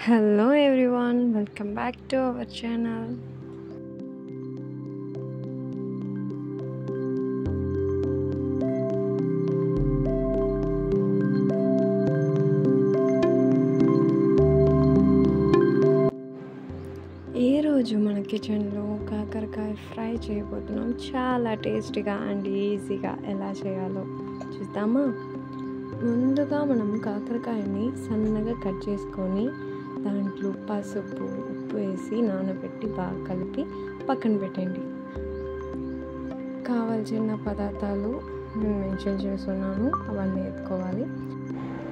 Hello everyone, welcome back to our channel. ఈరోజు మన కిచెన్లో కాకరకాయ ఫ్రై చేయబోతున్నాం. చాలా టేస్టీగా అండ్ ఈజీగా ఎలా చేయాలో చూద్దామా. ముందుగా మనం కాకరకాయని సన్నగా కట్ చేసుకొని దాంట్లో పసుపు ఉప్పు వేసి నానబెట్టి బాగా కలిపి పక్కన పెట్టండి. కావాల్సిన పదార్థాలు నేను మెన్షన్ చేస్తున్నాను, అవన్నీ ఎత్తుకోవాలి.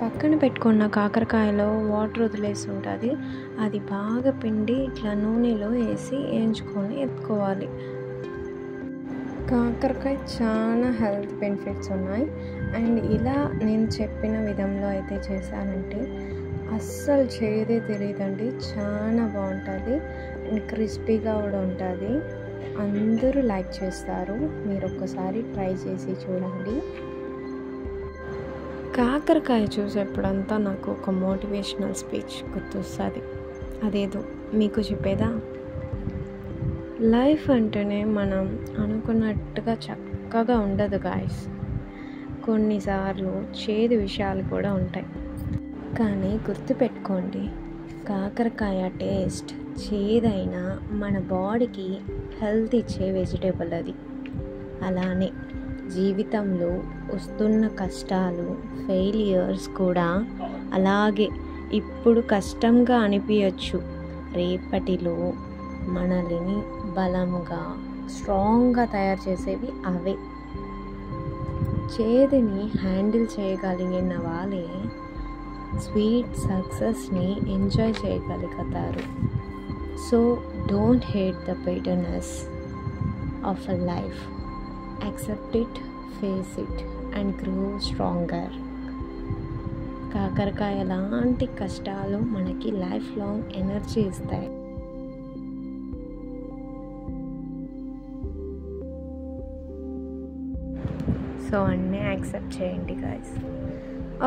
పక్కన పెట్టుకున్న కాకరకాయలో వాటర్ వదిలేసి ఉంటుంది, అది బాగా పిండి ఇట్లా నూనెలో వేసి వేయించుకొని ఎత్తుకోవాలి. కాకరకాయ చాలా హెల్త్ బెనిఫిట్స్ ఉన్నాయి. అండ్ ఇలా నేను చెప్పిన విధంలో అయితే చేశానంటే అస్సలు చేదే తెలియదండి, చాలా బాగుంటుంది అండ్ క్రిస్పీగా కూడా ఉంటుంది. అందరూ లైక్ చేస్తారు, మీరు ఒక్కసారి ట్రై చేసి చూడండి. కాకరకాయ చూసేప్పుడంతా నాకు ఒక మోటివేషనల్ స్పీచ్ గుర్తొస్తుంది. అదేదో మీకు చెప్పేదా. లైఫ్ అంటేనే మనం అనుకున్నట్టుగా చక్కగా ఉండదు గాయస్. కొన్నిసార్లు చేదు విషయాలు కూడా ఉంటాయి. కానీ గుర్తుపెట్టుకోండి, కాకరకాయ టేస్ట్ చేదైనా మన బాడీకి హెల్త్ ఇచ్చే వెజిటేబుల్ అది. అలానే జీవితంలో వస్తున్న కష్టాలు, ఫెయిలియర్స్ కూడా అలాగే ఇప్పుడు కష్టంగా అనిపించచ్చు, రేపటిలో మనల్ని బలంగా స్ట్రాంగ్గా తయారు చేసేవి అవే. చేదుని హ్యాండిల్ చేయగలిగిన వాళ్ళే స్వీట్ సక్సెస్ని ఎంజాయ్ చేయగలుగుతారు. So don't hate the bitterness of a life. Accept it, face it and grow stronger. కాకరకాయ లాంటి కష్టాలు మనకి లైఫ్ లాంగ్ ఎనర్జీ ఇస్తాయి. సో అన్నీ యాక్సెప్ట్ చేయండి గాయస్.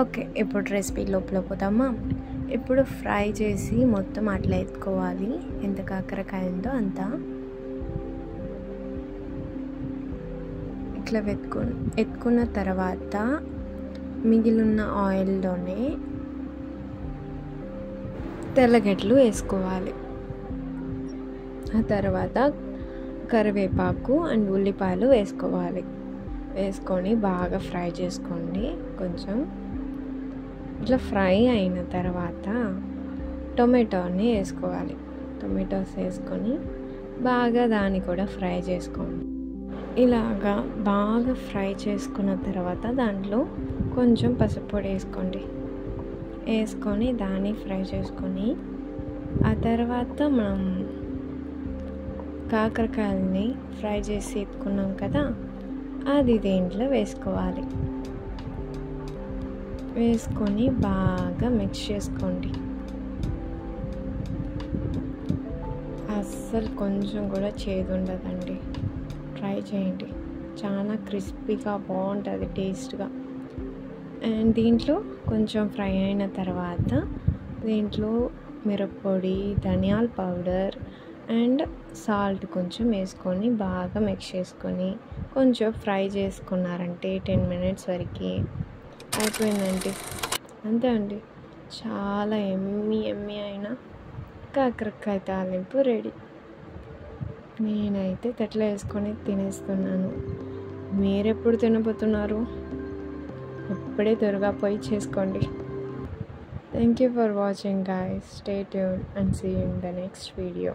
ఓకే, ఇప్పుడు రెసిపీ లోపల పోదామా. ఇప్పుడు ఫ్రై చేసి మొత్తం అట్లా ఎత్తుకోవాలి. ఎంత కాకరకాయ ఉందో అంత ఇట్లా ఎత్తుకున్న తర్వాత మిగిలిన ఆయిల్లోనే తెల్లగడ్డలు వేసుకోవాలి. ఆ తర్వాత కరివేపాకు అండ్ ఉల్లిపాయలు వేసుకోవాలి. వేసుకొని బాగా ఫ్రై చేసుకోండి. కొంచెం ఇట్లా ఫ్రై అయిన తర్వాత టొమాటోని వేసుకోవాలి. టొమాటోస్ వేసుకొని బాగా దాన్ని కూడా ఫ్రై చేసుకోండి. ఇలాగా బాగా ఫ్రై చేసుకున్న తర్వాత దాంట్లో కొంచెం పసుపు పొడి వేసుకొని దాన్ని ఫ్రై చేసుకొని ఆ తర్వాత మనం కాకరకాయలని ఫ్రై చేసి ఎత్తుకున్నాం కదా, అది దీంట్లో వేసుకోవాలి. వేసుకొని బాగా మిక్స్ చేసుకోండి. అస్సలు కొంచెం కూడా చేదు ఉండదండి, ట్రై చేయండి. చాలా క్రిస్పీగా బాగుంటుంది, టేస్ట్గా. అండ్ దీంట్లో కొంచెం ఫ్రై అయిన తర్వాత దీంట్లో మిరప్పొడి, ధనియాల పౌడర్ అండ్ సాల్ట్ కొంచెం వేసుకొని బాగా మిక్స్ చేసుకొని కొంచెం ఫ్రై చేసుకున్నారంటే 10 minutes వరకు అయిపోయిందండి. అంతే అండి, చాలా ఎమ్మి అయిన కాకరకాయ తాలింపు రెడీ. నేనైతే తట్లో వేసుకొని తినేస్తున్నాను. మీరెప్పుడు తినబోతున్నారు? ఇప్పుడే త్వరగా పోయి చేసుకోండి. Thank you for watching guys. Stay tuned and see you in the next video.